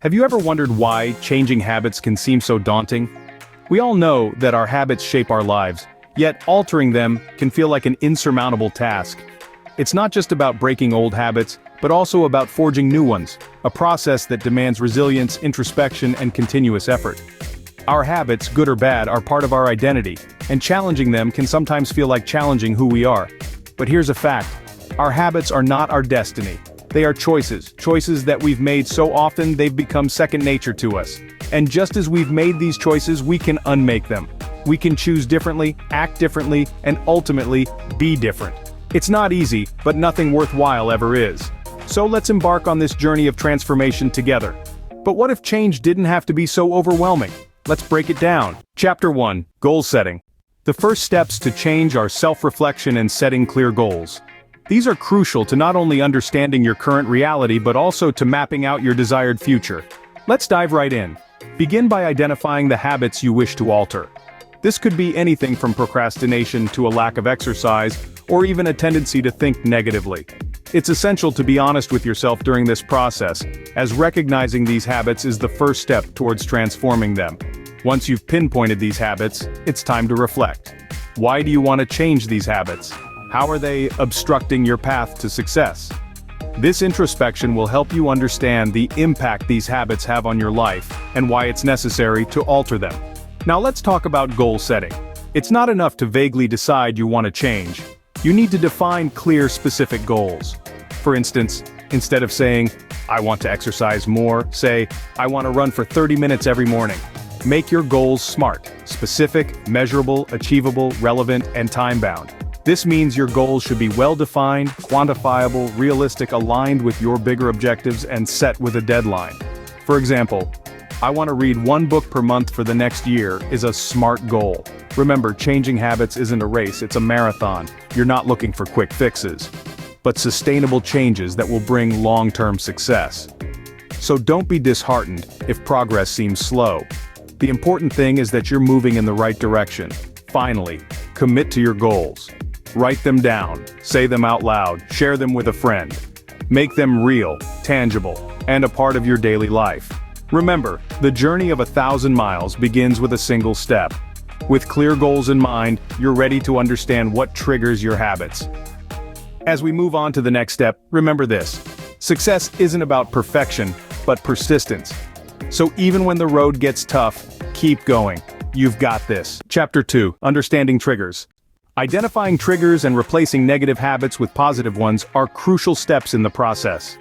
Have you ever wondered why changing habits can seem so daunting? We all know that our habits shape our lives, yet altering them can feel like an insurmountable task. It's not just about breaking old habits, but also about forging new ones, a process that demands resilience, introspection, and continuous effort. Our habits, good or bad, are part of our identity, and challenging them can sometimes feel like challenging who we are. But here's a fact: our habits are not our destiny. They are choices that we've made so often they've become second nature to us. And just as we've made these choices, we can unmake them. We can choose differently, act differently, and ultimately, be different. It's not easy, but nothing worthwhile ever is. So let's embark on this journey of transformation together. But what if change didn't have to be so overwhelming? Let's break it down. Chapter 1: Goal Setting. The first steps to change are self-reflection and setting clear goals. These are crucial to not only understanding your current reality but also to mapping out your desired future. Let's dive right in. Begin by identifying the habits you wish to alter. This could be anything from procrastination to a lack of exercise, or even a tendency to think negatively. It's essential to be honest with yourself during this process, as recognizing these habits is the first step towards transforming them. Once you've pinpointed these habits, it's time to reflect. Why do you want to change these habits? How are they obstructing your path to success? This introspection will help you understand the impact these habits have on your life and why it's necessary to alter them. Now let's talk about goal setting. It's not enough to vaguely decide you want to change. You need to define clear, specific goals. For instance, instead of saying, "I want to exercise more," say, "I want to run for 30 minutes every morning." Make your goals SMART: specific, measurable, achievable, relevant, and time-bound. This means your goals should be well-defined, quantifiable, realistic, aligned with your bigger objectives, and set with a deadline. For example, "I want to read one book per month for the next year" is a SMART goal. Remember, changing habits isn't a race, it's a marathon. You're not looking for quick fixes, but sustainable changes that will bring long-term success. So don't be disheartened if progress seems slow. The important thing is that you're moving in the right direction. Finally, commit to your goals. Write them down, say them out loud, share them with a friend. Make them real, tangible, and a part of your daily life. Remember, the journey of 1,000 miles begins with a single step. With clear goals in mind, you're ready to understand what triggers your habits. As we move on to the next step, remember this: success isn't about perfection, but persistence. So even when the road gets tough, keep going. You've got this. Chapter 2: Understanding Triggers. Identifying triggers and replacing negative habits with positive ones are crucial steps in the process.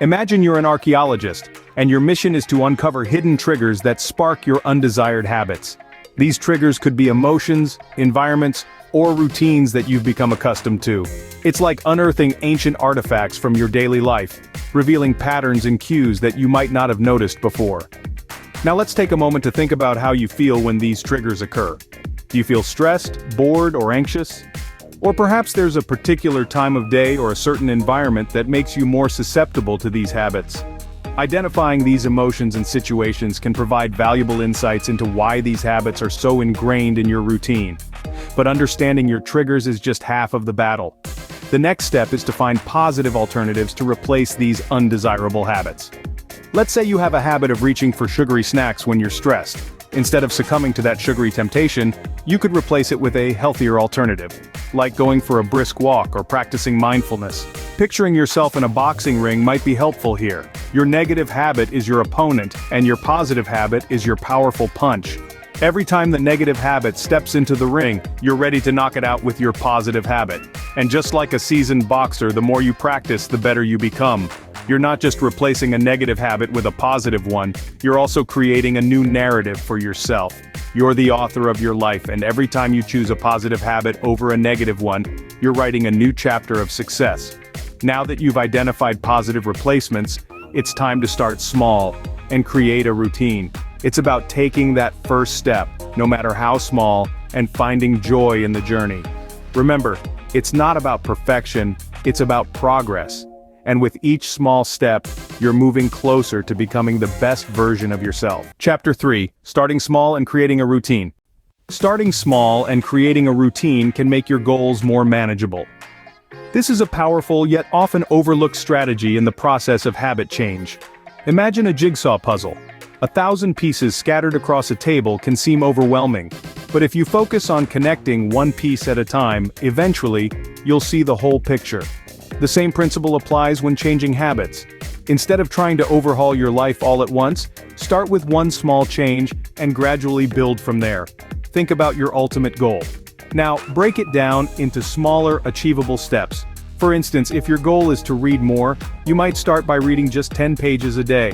Imagine you're an archaeologist, and your mission is to uncover hidden triggers that spark your undesired habits. These triggers could be emotions, environments, or routines that you've become accustomed to. It's like unearthing ancient artifacts from your daily life, revealing patterns and cues that you might not have noticed before. Now let's take a moment to think about how you feel when these triggers occur. Do you feel stressed, bored, or anxious? Or perhaps there's a particular time of day or a certain environment that makes you more susceptible to these habits. Identifying these emotions and situations can provide valuable insights into why these habits are so ingrained in your routine. But understanding your triggers is just half of the battle. The next step is to find positive alternatives to replace these undesirable habits. Let's say you have a habit of reaching for sugary snacks when you're stressed. Instead of succumbing to that sugary temptation, you could replace it with a healthier alternative, like going for a brisk walk or practicing mindfulness. Picturing yourself in a boxing ring might be helpful here. Your negative habit is your opponent, and your positive habit is your powerful punch. Every time the negative habit steps into the ring, you're ready to knock it out with your positive habit. And just like a seasoned boxer, the more you practice, the better you become. You're not just replacing a negative habit with a positive one, you're also creating a new narrative for yourself. You're the author of your life, and every time you choose a positive habit over a negative one, you're writing a new chapter of success. Now that you've identified positive replacements, it's time to start small and create a routine. It's about taking that first step, no matter how small, and finding joy in the journey. Remember, it's not about perfection, it's about progress. And with each small step, you're moving closer to becoming the best version of yourself. Chapter 3: Starting Small and Creating a Routine. Starting small and creating a routine can make your goals more manageable. This is a powerful yet often overlooked strategy in the process of habit change. Imagine a jigsaw puzzle. 1,000 pieces scattered across a table can seem overwhelming, but if you focus on connecting one piece at a time, eventually, you'll see the whole picture. The same principle applies when changing habits. Instead of trying to overhaul your life all at once, start with one small change and gradually build from there. Think about your ultimate goal. Now, break it down into smaller, achievable steps. For instance, if your goal is to read more, you might start by reading just 10 pages a day.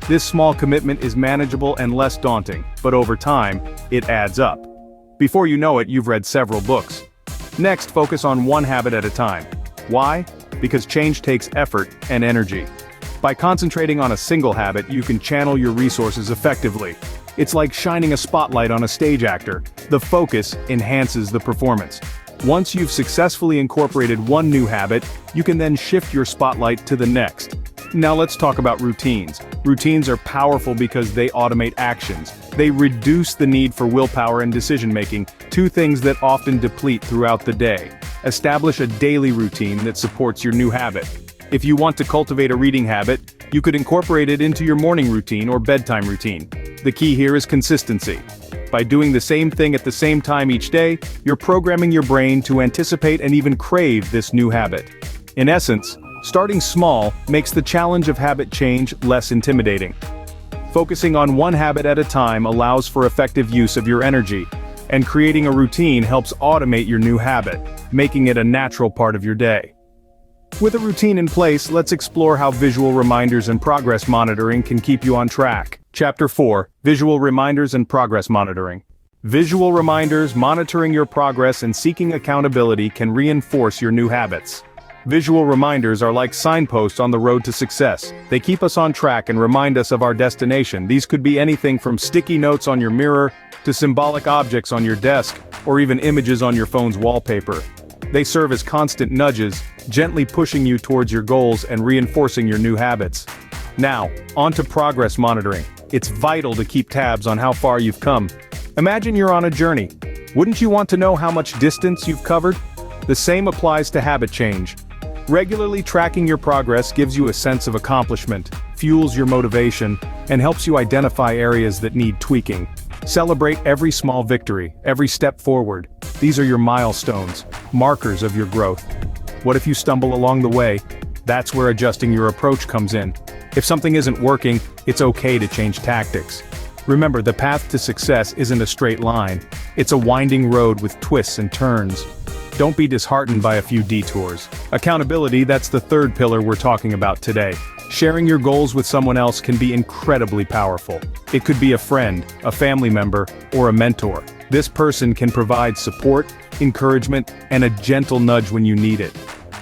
This small commitment is manageable and less daunting, but over time, it adds up. Before you know it, you've read several books. Next, focus on one habit at a time. Why? Because change takes effort and energy. By concentrating on a single habit, you can channel your resources effectively. It's like shining a spotlight on a stage actor. The focus enhances the performance. Once you've successfully incorporated one new habit, you can then shift your spotlight to the next. Now let's talk about routines. Routines are powerful because they automate actions. They reduce the need for willpower and decision-making, two things that often deplete throughout the day. Establish a daily routine that supports your new habit. If you want to cultivate a reading habit, you could incorporate it into your morning routine or bedtime routine. The key here is consistency. By doing the same thing at the same time each day, you're programming your brain to anticipate and even crave this new habit. In essence, starting small makes the challenge of habit change less intimidating. Focusing on one habit at a time allows for effective use of your energy, and creating a routine helps automate your new habit, making it a natural part of your day. With a routine in place, let's explore how visual reminders and progress monitoring can keep you on track. Chapter 4: Visual Reminders and Progress Monitoring. Visual reminders, monitoring your progress, and seeking accountability can reinforce your new habits. Visual reminders are like signposts on the road to success. They keep us on track and remind us of our destination. These could be anything from sticky notes on your mirror, to symbolic objects on your desk, or even images on your phone's wallpaper. They serve as constant nudges, gently pushing you towards your goals and reinforcing your new habits. Now, on to progress monitoring. It's vital to keep tabs on how far you've come. Imagine you're on a journey. Wouldn't you want to know how much distance you've covered? The same applies to habit change. Regularly tracking your progress gives you a sense of accomplishment, fuels your motivation, and helps you identify areas that need tweaking. Celebrate every small victory, every step forward. These are your milestones, markers of your growth. What if you stumble along the way? That's where adjusting your approach comes in. If something isn't working, it's okay to change tactics. Remember, the path to success isn't a straight line. It's a winding road with twists and turns. Don't be disheartened by a few detours. Accountability, that's the third pillar we're talking about today. Sharing your goals with someone else can be incredibly powerful. It could be a friend, a family member, or a mentor. This person can provide support, encouragement, and a gentle nudge when you need it.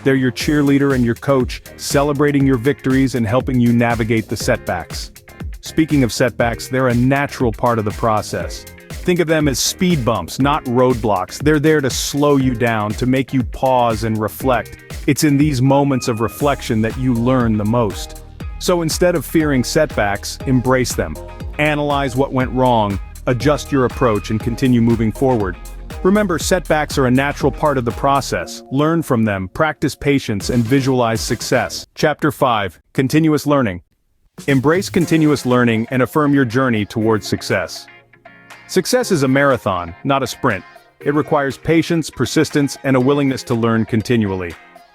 They're your cheerleader and your coach, celebrating your victories and helping you navigate the setbacks. Speaking of setbacks, they're a natural part of the process. Think of them as speed bumps, not roadblocks. They're there to slow you down, to make you pause and reflect. It's in these moments of reflection that you learn the most. So instead of fearing setbacks, embrace them. Analyze what went wrong, adjust your approach, and continue moving forward. Remember, setbacks are a natural part of the process. Learn from them, practice patience, and visualize success. Chapter 5: Continuous Learning. Embrace continuous learning and affirm your journey towards success. Success is a marathon, not a sprint. It requires patience, persistence, and a willingness to learn continually.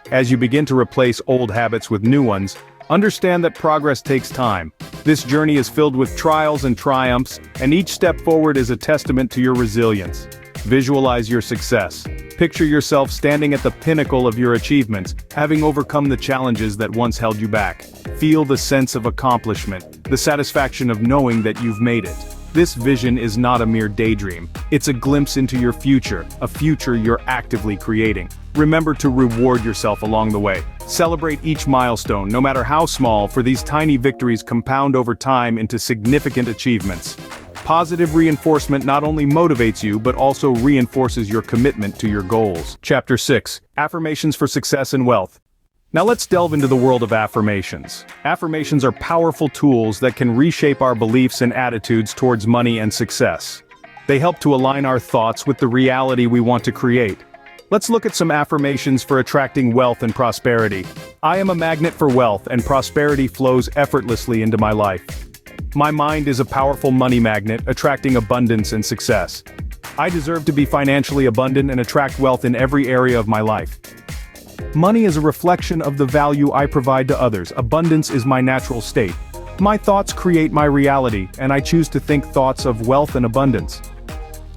As you begin to replace old habits with new ones, understand that progress takes time. This journey is filled with trials and triumphs, and each step forward is a testament to your resilience. Visualize your success. Picture yourself standing at the pinnacle of your achievements, having overcome the challenges that once held you back. Feel the sense of accomplishment, the satisfaction of knowing that you've made it. This vision is not a mere daydream. It's a glimpse into your future, a future you're actively creating. Remember to reward yourself along the way. Celebrate each milestone, no matter how small, for these tiny victories compound over time into significant achievements. Positive reinforcement not only motivates you but also reinforces your commitment to your goals. Chapter 6: Affirmations for Success and Wealth. Now let's delve into the world of affirmations. Affirmations are powerful tools that can reshape our beliefs and attitudes towards money and success. They help to align our thoughts with the reality we want to create. Let's look at some affirmations for attracting wealth and prosperity. I am a magnet for wealth, and prosperity flows effortlessly into my life. My mind is a powerful money magnet, attracting abundance and success. I deserve to be financially abundant and attract wealth in every area of my life. Money is a reflection of the value I provide to others. Abundance is my natural state. My thoughts create my reality, and I choose to think thoughts of wealth and abundance.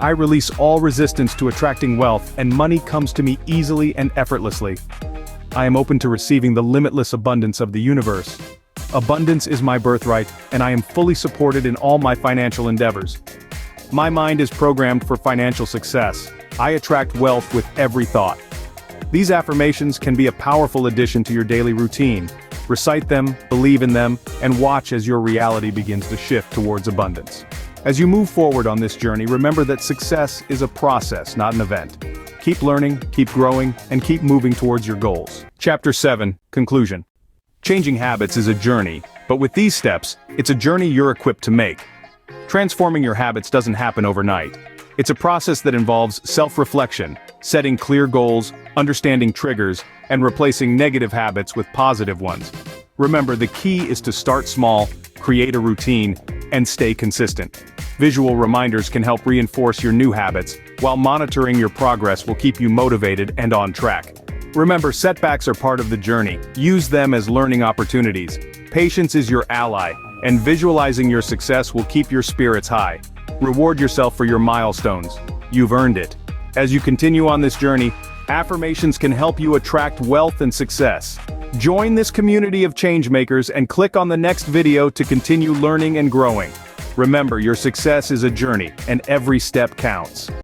I release all resistance to attracting wealth, and money comes to me easily and effortlessly. I am open to receiving the limitless abundance of the universe. Abundance is my birthright, and I am fully supported in all my financial endeavors. My mind is programmed for financial success. I attract wealth with every thought. These affirmations can be a powerful addition to your daily routine. Recite them, believe in them, and watch as your reality begins to shift towards abundance. As you move forward on this journey, remember that success is a process, not an event. Keep learning, keep growing, and keep moving towards your goals. Chapter 7, Conclusion. Changing habits is a journey, but with these steps, it's a journey you're equipped to make. Transforming your habits doesn't happen overnight. It's a process that involves self-reflection, setting clear goals, understanding triggers, and replacing negative habits with positive ones. Remember, the key is to start small, create a routine, and stay consistent. Visual reminders can help reinforce your new habits, while monitoring your progress will keep you motivated and on track. Remember, setbacks are part of the journey. Use them as learning opportunities. Patience is your ally, and visualizing your success will keep your spirits high. Reward yourself for your milestones. You've earned it. As you continue on this journey, affirmations can help you attract wealth and success. Join this community of changemakers and click on the next video to continue learning and growing. Remember, your success is a journey, and every step counts.